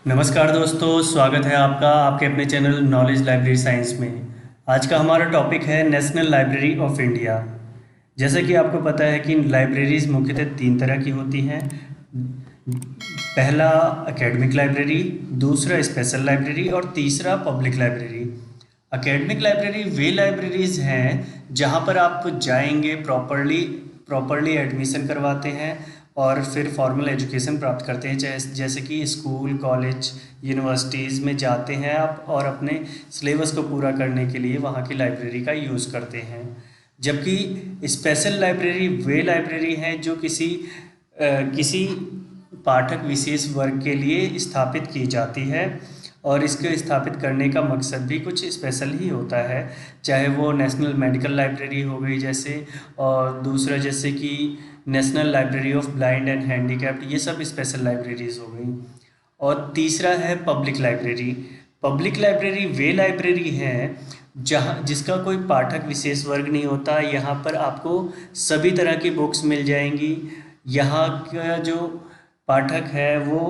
नमस्कार दोस्तों, स्वागत है आपका आपके अपने चैनल नॉलेज लाइब्रेरी साइंस में। आज का हमारा टॉपिक है नेशनल लाइब्रेरी ऑफ इंडिया। जैसा कि आपको पता है कि लाइब्रेरीज मुख्यतः तीन तरह की होती हैं। पहला एकेडमिक लाइब्रेरी, दूसरा स्पेशल लाइब्रेरी और तीसरा पब्लिक लाइब्रेरी। एकेडमिक लाइब्रेरी वे लाइब्रेरीज हैं जहां पर आप जाएंगे, प्रॉपरली एडमिशन करवाते हैं और फिर फॉर्मल एजुकेशन प्राप्त करते हैं। जैसे कि स्कूल, कॉलेज, यूनिवर्सिटीज़ में जाते हैं आप और अपने सिलेबस को पूरा करने के लिए वहाँ की लाइब्रेरी का यूज़ करते हैं। जबकि स्पेशल लाइब्रेरी वे लाइब्रेरी हैं जो किसी पाठक विशेष वर्ग के लिए स्थापित की जाती है और इसको स्थापित करने का मकसद भी कुछ स्पेशल ही होता है। चाहे वो नेशनल मेडिकल लाइब्रेरी हो गई जैसे, और दूसरा जैसे कि national library of blind and handicapped, ये सब स्पेशल लाइब्रेरीज हो गई। और तीसरा है पब्लिक लाइब्रेरी। पब्लिक लाइब्रेरी वे लाइब्रेरी है जहाँ जिसका कोई पाठक विशेष वर्ग नहीं होता। यहाँ पर आपको सभी तरह की बुक्स मिल जाएंगी। यहाँ का जो पाठक है वो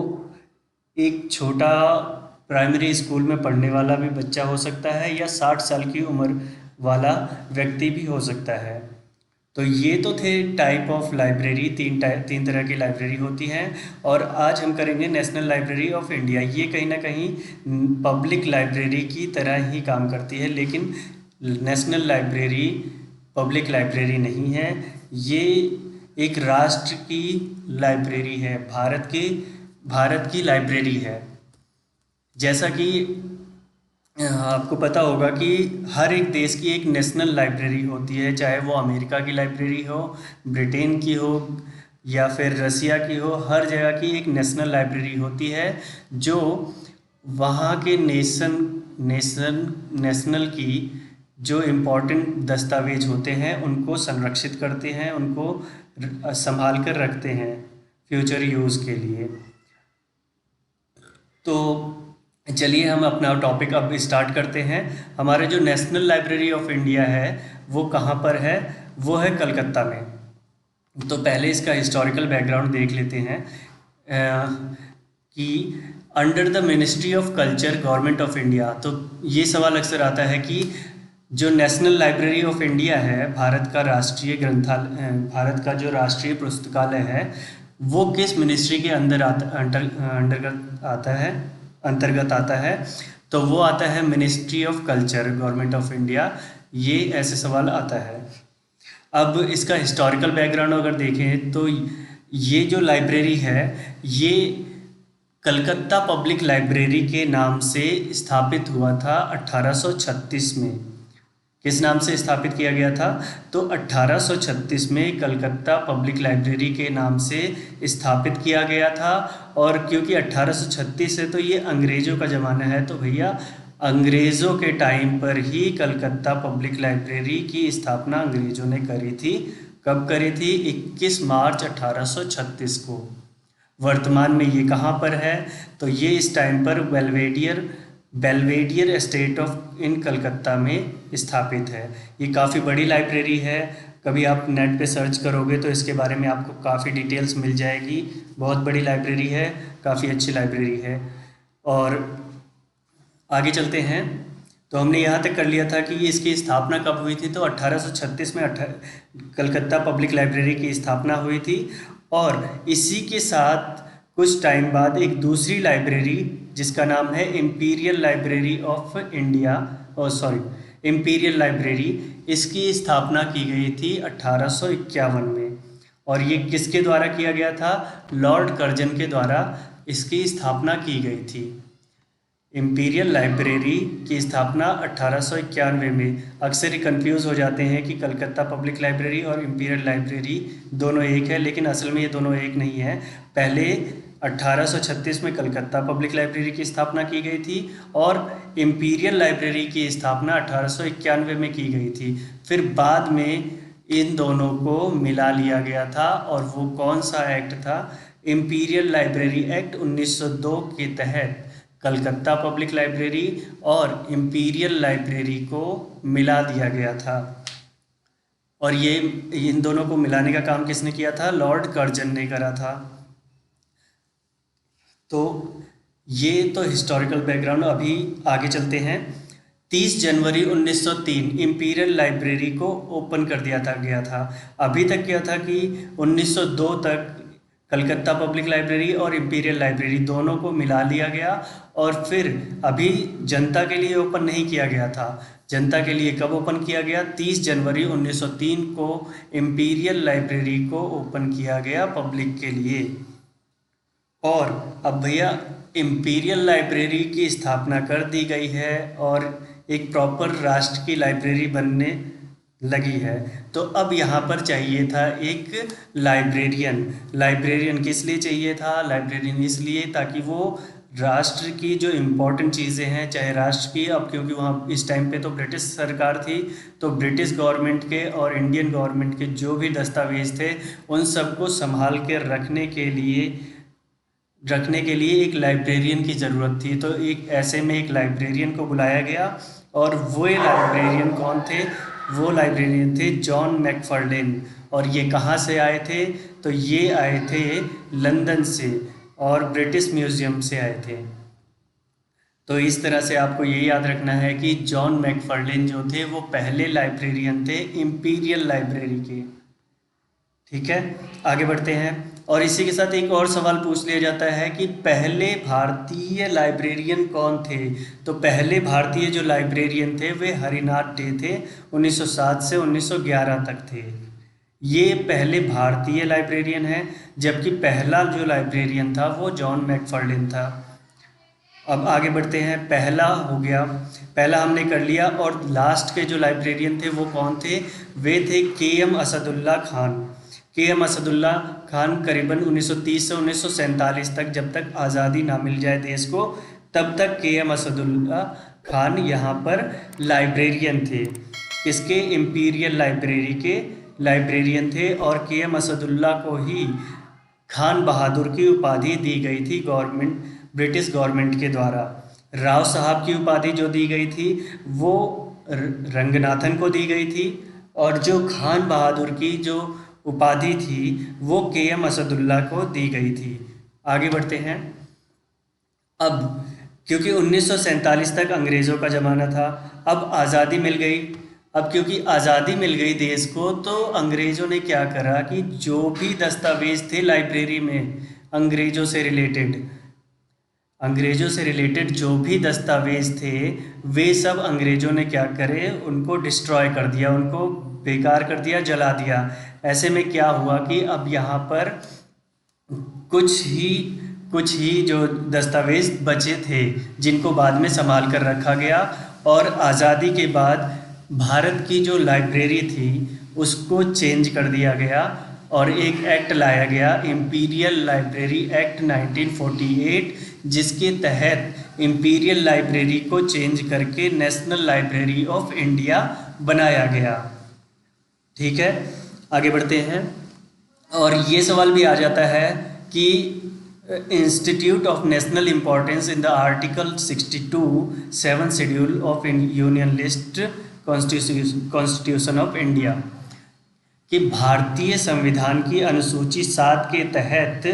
एक छोटा प्राइमरी स्कूल में पढ़ने वाला भी बच्चा हो सकता है या 60 साल की उम्र वाला व्यक्ति भी हो सकता है। तो ये तो थे टाइप ऑफ लाइब्रेरी, तीन तरह की लाइब्रेरी होती हैं। और आज हम करेंगे नेशनल लाइब्रेरी ऑफ इंडिया। ये कहीं ना कहीं पब्लिक लाइब्रेरी की तरह ही काम करती है, लेकिन नेशनल लाइब्रेरी पब्लिक लाइब्रेरी नहीं है। ये एक राष्ट्र की लाइब्रेरी है, भारत की लाइब्रेरी है। जैसा कि आपको पता होगा कि हर एक देश की एक नेशनल लाइब्रेरी होती है, चाहे वो अमेरिका की लाइब्रेरी हो, ब्रिटेन की हो या फिर रसिया की हो। हर जगह की एक नेशनल लाइब्रेरी होती है जो वहाँ के नेशनल की जो इम्पोर्टेंट दस्तावेज होते हैं उनको संरक्षित करते हैं, उनको संभाल कर रखते हैं फ्यूचर यूज़ के लिए। तो चलिए हम अपना टॉपिक अब स्टार्ट करते हैं। हमारे जो नेशनल लाइब्रेरी ऑफ इंडिया है वो कहाँ पर है? वो है कलकत्ता में। तो पहले इसका हिस्टोरिकल बैकग्राउंड देख लेते हैं कि under the ministry of culture, government of India. तो ये सवाल अक्सर आता है कि जो नेशनल लाइब्रेरी ऑफ इंडिया है, भारत का जो राष्ट्रीय पुस्तकालय है, वो किस मिनिस्ट्री के अंतर्गत आता है? तो वो आता है ministry of culture, government of India. ये ऐसे सवाल आता है। अब इसका हिस्टोरिकल बैकग्राउंड अगर देखें तो ये जो लाइब्रेरी है ये कलकत्ता पब्लिक लाइब्रेरी के नाम से स्थापित हुआ था 1836 में। किस नाम से स्थापित किया गया था? तो 1836 में कलकत्ता पब्लिक लाइब्रेरी के नाम से स्थापित किया गया था। और क्योंकि 1836 है तो ये अंग्रेज़ों का ज़माना है, तो भैया अंग्रेज़ों के टाइम पर ही कलकत्ता पब्लिक लाइब्रेरी की स्थापना अंग्रेज़ों ने करी थी। कब करी थी? 21 मार्च 1836 को। वर्तमान में ये कहाँ पर है? तो ये इस टाइम पर बेल्वेडियर एस्टेट ऑफ इन कलकत्ता में स्थापित है। ये काफ़ी बड़ी लाइब्रेरी है। कभी आप नेट पे सर्च करोगे तो इसके बारे में आपको काफ़ी डिटेल्स मिल जाएगी। बहुत बड़ी लाइब्रेरी है, काफ़ी अच्छी लाइब्रेरी है। और आगे चलते हैं। तो हमने यहाँ तक कर लिया था कि इसकी स्थापना कब हुई थी। तो 1836 में कलकत्ता पब्लिक लाइब्रेरी की स्थापना हुई थी। और इसी के साथ कुछ टाइम बाद एक दूसरी लाइब्रेरी जिसका नाम है imperial library of India, imperial library, इसकी स्थापना की गई थी 1851 में। और ये किसके द्वारा किया गया था? लॉर्ड कर्जन के द्वारा इसकी स्थापना की गई थी। इम्पीरियल लाइब्रेरी की स्थापना 1891 में। अक्सर ही कंफ्यूज हो जाते हैं कि कलकत्ता पब्लिक लाइब्रेरी और इम्पीरियल लाइब्रेरी दोनों एक है, लेकिन असल में ये दोनों एक नहीं है। पहले 1836 में कलकत्ता पब्लिक लाइब्रेरी की स्थापना की गई थी और इम्पीरियल लाइब्रेरी की स्थापना 1891 में की गई थी। फिर बाद में इन दोनों को मिला लिया गया था। और वो कौन सा एक्ट था? इम्पीरियल लाइब्रेरी एक्ट 1902 के तहत कलकत्ता पब्लिक लाइब्रेरी और इम्पीरियल लाइब्रेरी को मिला दिया गया था। और ये इन दोनों को मिलाने का काम किसने किया था? लॉर्ड कर्जन ने करा था। तो ये तो हिस्टोरिकल बैकग्राउंड। अभी आगे चलते हैं। 30 जनवरी 1903 इम्पीरियल लाइब्रेरी को ओपन कर दिया गया था। अभी तक क्या था कि 1902 तक कलकत्ता पब्लिक लाइब्रेरी और इम्पीरियल लाइब्रेरी दोनों को मिला लिया गया, और फिर अभी जनता के लिए ओपन नहीं किया गया था। जनता के लिए कब ओपन किया गया? 30 जनवरी 1903 को इम्पीरियल लाइब्रेरी को ओपन किया गया पब्लिक के लिए। और अब भैया इम्पीरियल लाइब्रेरी की स्थापना कर दी गई है और एक प्रॉपर राष्ट्र की लाइब्रेरी बनने लगी है। तो अब यहाँ पर चाहिए था एक लाइब्रेरियन। लाइब्रेरियन किस लिए चाहिए था? लाइब्रेरियन इसलिए ताकि वो राष्ट्र की जो इम्पोर्टेंट चीज़ें हैं, चाहे राष्ट्र की, अब क्योंकि वहाँ इस टाइम पे तो ब्रिटिश सरकार थी, तो ब्रिटिश गवर्नमेंट के और इंडियन गवर्नमेंट के जो भी दस्तावेज थे उन सबको संभाल के रखने के लिए एक लाइब्रेरियन की ज़रूरत थी। तो एक ऐसे में एक लाइब्रेरियन को बुलाया गया, और वो लाइब्रेरियन कौन थे? वो लाइब्रेरियन थे जॉन मैकफर्लेन। और ये कहाँ से आए थे? तो ये आए थे लंदन से और ब्रिटिश म्यूज़ियम से आए थे। तो इस तरह से आपको ये याद रखना है कि जॉन मैकफर्लेन जो थे वो पहले लाइब्रेरियन थे इम्पीरियल लाइब्रेरी के। ठीक है, आगे बढ़ते हैं। और इसी के साथ एक और सवाल पूछ लिया जाता है कि पहले भारतीय लाइब्रेरियन कौन थे? तो पहले भारतीय जो लाइब्रेरियन थे वे हरिनाथ डे थे। 1907 से 1911 तक थे। ये पहले भारतीय लाइब्रेरियन हैं, जबकि पहला जो लाइब्रेरियन था वो जॉन मैकफर्लेन था। अब आगे बढ़ते हैं। पहला हो गया, पहला हमने कर लिया। और लास्ट के जो लाइब्रेरियन थे वो कौन थे? वे थे के.एम. असदुल्ला खान। के.एम. असदुल्ला खान करीबन 1930 से 1947 तक, जब तक आज़ादी ना मिल जाए देश को, तब तक के.एम. असदुल्ला खान यहाँ पर लाइब्रेरियन थे। किसके? इम्पीरियल लाइब्रेरी के लाइब्रेरियन थे। और के.एम. असदुल्ला को ही खान बहादुर की उपाधि दी गई थी ब्रिटिश गवर्नमेंट के द्वारा। राव साहब की उपाधि जो दी गई थी वो रंगनाथन को दी गई थी, और जो खान बहादुर की जो उपाधि थी वो के.एम. असदुल्ला को दी गई थी। आगे बढ़ते हैं। अब क्योंकि 1947 तक अंग्रेज़ों का ज़माना था, अब आज़ादी मिल गई। अब क्योंकि आज़ादी मिल गई देश को, तो अंग्रेज़ों ने क्या करा कि जो भी दस्तावेज थे लाइब्रेरी में अंग्रेज़ों से रिलेटेड जो भी दस्तावेज थे, वे सब अंग्रेज़ों ने क्या करे, उनको डिस्ट्रॉय कर दिया, उनको बेकार कर दिया, जला दिया। ऐसे में क्या हुआ कि अब यहाँ पर कुछ ही जो दस्तावेज बचे थे जिनको बाद में संभाल कर रखा गया। और आज़ादी के बाद भारत की जो लाइब्रेरी थी उसको चेंज कर दिया गया, और एक एक्ट लाया गया, इम्पीरियल लाइब्रेरी एक्ट 1948, जिसके तहत इम्पीरियल लाइब्रेरी को चेंज करके नेशनल लाइब्रेरी ऑफ इंडिया बनाया गया। ठीक है, आगे बढ़ते हैं। और ये सवाल भी आ जाता है कि institute of national importance in the article 62 7 schedule of union list constitution of India, कि भारतीय संविधान की अनुसूची 7 के तहत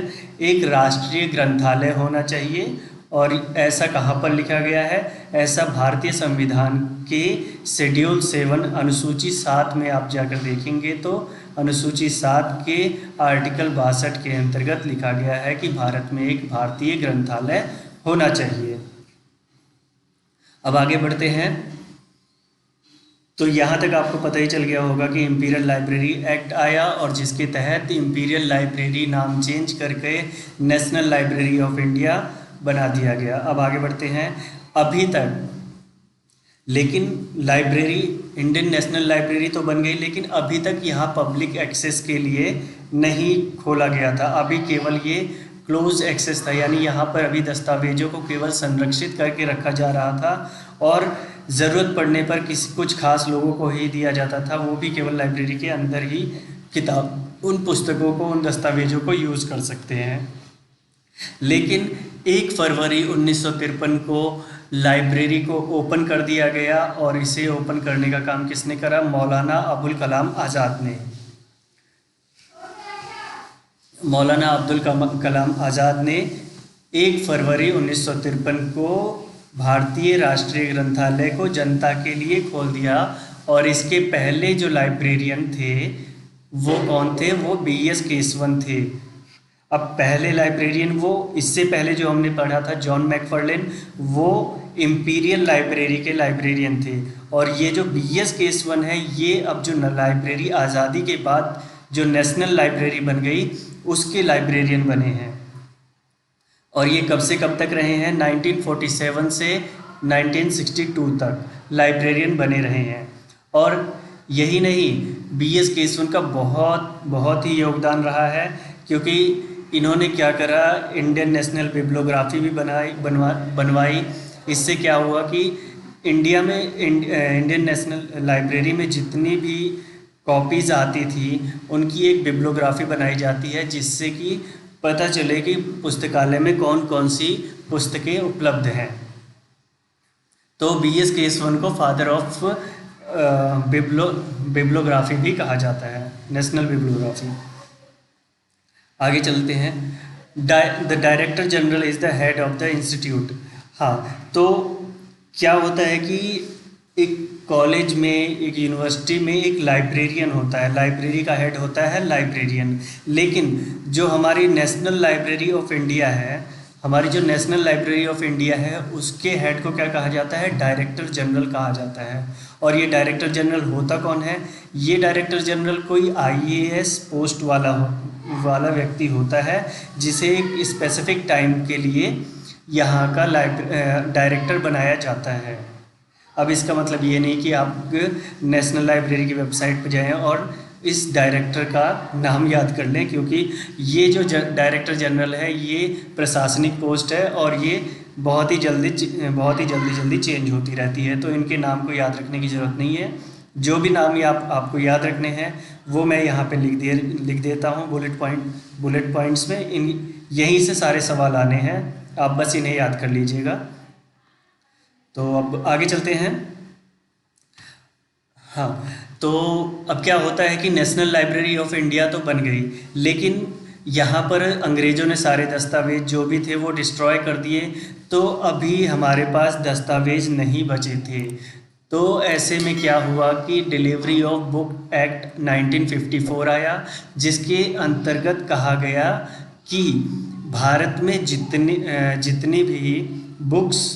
एक राष्ट्रीय ग्रंथालय होना चाहिए। और ऐसा कहाँ पर लिखा गया है? ऐसा भारतीय संविधान के शेड्यूल 7 अनुसूची 7 में आप जाकर देखेंगे तो अनुसूची 7 के आर्टिकल 62 के अंतर्गत लिखा गया है कि भारत में एक भारतीय ग्रंथालय होना चाहिए। अब आगे बढ़ते हैं। तो यहाँ तक आपको पता ही चल गया होगा कि इम्पीरियल लाइब्रेरी एक्ट आया, और जिसके तहत इम्पीरियल लाइब्रेरी नाम चेंज करके नेशनल लाइब्रेरी ऑफ इंडिया बना दिया गया। अब आगे बढ़ते हैं। अभी तक लेकिन लाइब्रेरी, इंडियन नेशनल लाइब्रेरी तो बन गई, लेकिन अभी तक यहाँ पब्लिक एक्सेस के लिए नहीं खोला गया था। अभी केवल ये क्लोज एक्सेस था, यानी यहाँ पर अभी दस्तावेजों को केवल संरक्षित करके रखा जा रहा था, और ज़रूरत पड़ने पर कुछ खास लोगों को ही दिया जाता था। वो भी केवल लाइब्रेरी के अंदर ही उन पुस्तकों को, उन दस्तावेजों को यूज़ कर सकते हैं। लेकिन 1 फरवरी 1953 को लाइब्रेरी को ओपन कर दिया गया, और इसे ओपन करने का काम किसने करा? मौलाना अबुल कलाम आज़ाद ने। मौलाना अब्दुल कलाम आज़ाद ने 1 फरवरी 1953 को भारतीय राष्ट्रीय ग्रंथालय को जनता के लिए खोल दिया। और इसके पहले जो लाइब्रेरियन थे वो कौन थे? वो B.S. केशवन थे। अब पहले लाइब्रेरियन वो, इससे पहले जो हमने पढ़ा था जॉन मैकफर्लेन, वो इंपीरियल लाइब्रेरी के लाइब्रेरियन थे। और ये जो B.S. केशवन है, ये अब जो लाइब्रेरी आज़ादी के बाद जो नेशनल लाइब्रेरी बन गई उसके लाइब्रेरियन बने हैं। और ये कब से कब तक रहे हैं? 1947 से 1962 तक लाइब्रेरियन बने रहे हैं। और यही नहीं, B.S. केशवन का बहुत ही योगदान रहा है, क्योंकि इन्होंने क्या करा, इंडियन नेशनल बिब्लियोग्राफी भी बनवाई। इससे क्या हुआ कि इंडिया में इंडियन नेशनल लाइब्रेरी में जितनी भी कॉपीज़ आती थी उनकी एक बिब्लियोग्राफी बनाई जाती है, जिससे कि पता चले कि पुस्तकालय में कौन कौन सी पुस्तकें उपलब्ध हैं। तो B.S. केशवन को फादर ऑफ बिब्लियोग्राफी भी कहा जाता है, नेशनल बिब्लियोग्राफी। आगे चलते हैं। The director general is the head of the institute. हाँ, तो क्या होता है कि एक कॉलेज में, एक यूनिवर्सिटी में एक लाइब्रेरियन होता है, लाइब्रेरी का हेड होता है लाइब्रेरियन। लेकिन जो हमारी नेशनल लाइब्रेरी ऑफ इंडिया है, हमारी जो नेशनल लाइब्रेरी ऑफ इंडिया है, उसके हेड को क्या कहा जाता है? डायरेक्टर जनरल कहा जाता है। और ये डायरेक्टर जनरल होता कौन है? ये डायरेक्टर जनरल कोई IAS पोस्ट वाला व्यक्ति होता है, जिसे एक स्पेसिफिक टाइम के लिए यहाँ का डायरेक्टर बनाया जाता है। अब इसका मतलब ये नहीं कि आप नेशनल लाइब्रेरी की वेबसाइट पर जाएं और इस डायरेक्टर का नाम याद कर लें, क्योंकि ये जो डायरेक्टर जनरल है ये प्रशासनिक पोस्ट है और ये बहुत ही जल्दी चेंज होती रहती है, तो इनके नाम को याद रखने की ज़रूरत नहीं है। जो भी नाम ये आपको याद रखने हैं वो मैं यहाँ पे लिख देता हूँ बुलेट पॉइंट्स में। यहीं से सारे सवाल आने हैं, आप बस इन्हें याद कर लीजिएगा। तो अब आगे चलते हैं। हाँ, तो अब क्या होता है कि नेशनल लाइब्रेरी ऑफ इंडिया तो बन गई, लेकिन यहाँ पर अंग्रेज़ों ने सारे दस्तावेज जो भी थे वो डिस्ट्रॉय कर दिए, तो अभी हमारे पास दस्तावेज नहीं बचे थे। तो ऐसे में क्या हुआ कि डिलीवरी ऑफ बुक एक्ट 1954 आया, जिसके अंतर्गत कहा गया कि भारत में जितनी भी बुक्स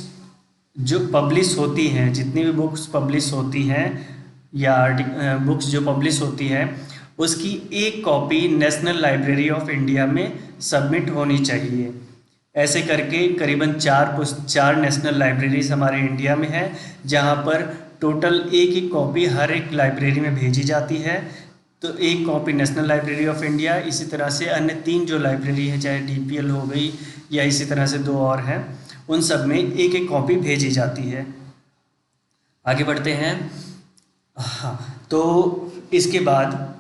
जो पब्लिश होती हैं, जितनी भी बुक्स पब्लिश होती हैं या बुक्स जो पब्लिश होती हैं, उसकी एक copy national library of India में सबमिट होनी चाहिए। ऐसे करके करीबन चार नेशनल लाइब्रेरीज हमारे इंडिया में है, जहाँ पर टोटल एक कॉपी हर एक लाइब्रेरी में भेजी जाती है। तो एक copy national library of India, इसी तरह से अन्य 3 जो लाइब्रेरी है, चाहे DPL हो गई या इसी तरह से 2 और हैं, उन सब में एक कॉपी भेजी जाती है। आगे बढ़ते हैं। हाँ, तो इसके बाद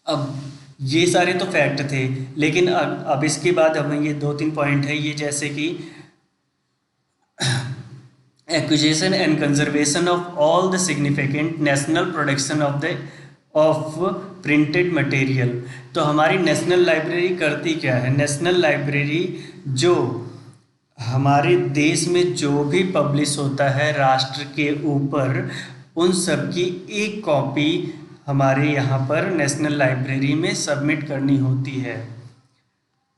अब ये सारे तो फैक्ट थे, लेकिन अब इसके बाद हमें ये 2-3 पॉइंट है, ये जैसे कि acquisition and conservation of all the significant national production of printed material. तो हमारी नेशनल लाइब्रेरी करती क्या है? नेशनल लाइब्रेरी जो हमारे देश में जो भी पब्लिश होता है राष्ट्र के ऊपर, उन सब की एक कॉपी हमारे यहाँ पर नेशनल लाइब्रेरी में सबमिट करनी होती है।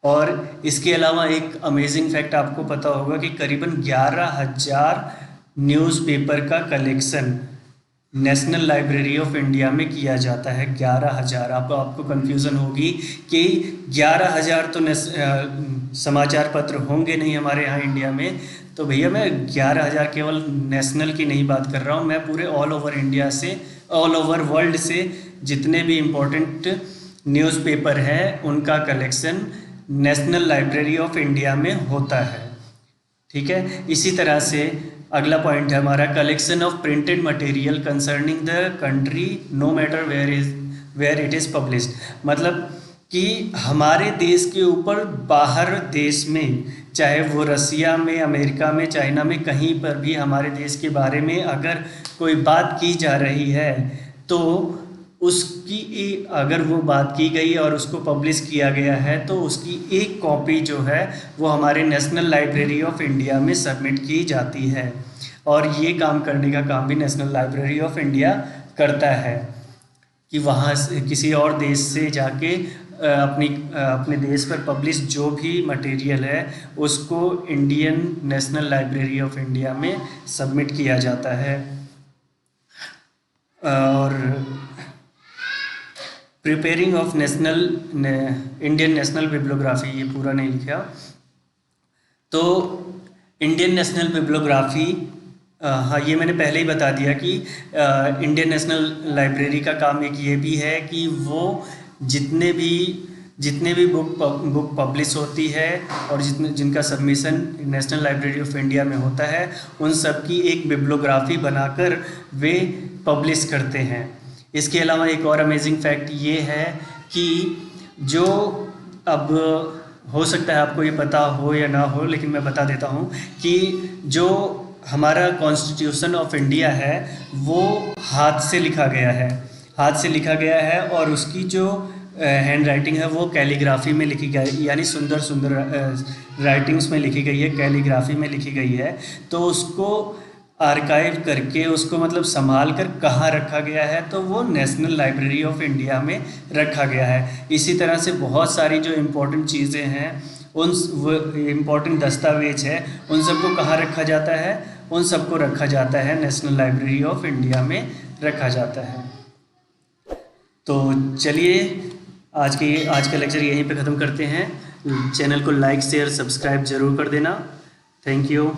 और इसके अलावा एक अमेजिंग फैक्ट आपको पता होगा कि करीबन 11,000 न्यूज़पेपर का collection national library of India में किया जाता है। 11,000। आपको कन्फ्यूज़न होगी कि 11,000 तो समाचार पत्र होंगे नहीं हमारे यहाँ इंडिया में। तो भैया मैं 11,000 केवल नेशनल की नहीं बात कर रहा हूँ, मैं पूरे ऑल ओवर इंडिया से, ऑल ओवर वर्ल्ड से जितने भी इम्पोर्टेंट न्यूज़पेपर हैं उनका collection national library of India में होता है। ठीक है, इसी तरह से अगला पॉइंट है हमारा collection of printed material concerning the country no matter where it is published. मतलब कि हमारे देश के ऊपर बाहर देश में, चाहे वो रसिया में, अमेरिका में, चाइना में, कहीं पर भी हमारे देश के बारे में अगर कोई बात की जा रही है तो उसकी अगर वो बात की गई और उसको पब्लिश किया गया है तो उसकी एक कॉपी जो है वो हमारे नेशनल लाइब्रेरी ऑफ इंडिया में सबमिट की जाती है। और ये काम करने का काम भी नेशनल लाइब्रेरी ऑफ इंडिया करता है कि वहाँ से किसी और देश से जाके अपने देश पर पब्लिश जो भी मटेरियल है उसको Indian national library of India में सबमिट किया जाता है। और preparing of Indian national bibliography, ये पूरा नहीं लिखा तो इंडियन नेशनल बिब्लियोग्राफी, हाँ ये मैंने पहले ही बता दिया कि इंडियन नेशनल लाइब्रेरी का काम एक ये भी है कि वो जितने भी बुक पब्लिश होती है और जिनका submission national library of India में होता है उन सब की एक बिब्लियोग्राफी बनाकर वे पब्लिश करते हैं। इसके अलावा एक और अमेजिंग फैक्ट ये है कि जो, अब हो सकता है आपको ये पता हो या ना हो लेकिन मैं बता देता हूँ कि जो हमारा कॉन्स्टिट्यूशन ऑफ इंडिया है वो हाथ से लिखा गया है और उसकी जो हैंड राइटिंग है वो कैलीग्राफी में लिखी गई, यानी सुंदर सुंदर राइटिंग्स में लिखी गई है, कैलीग्राफी में लिखी गई है। तो उसको आर्काइव करके उसको मतलब संभाल कर कहाँ रखा गया है, तो वो नेशनल लाइब्रेरी ऑफ इंडिया में रखा गया है। इसी तरह से बहुत सारी जो इम्पोर्टेंट चीज़ें हैं, उन इम्पोर्टेंट दस्तावेज है, उन सबको कहाँ रखा जाता है, उन सबको रखा जाता है नेशनल लाइब्रेरी ऑफ इंडिया में रखा जाता है। तो चलिए आज का लेक्चर यहीं पे ख़त्म करते हैं। चैनल को लाइक शेयर सब्सक्राइब ज़रूर कर देना। Thank you.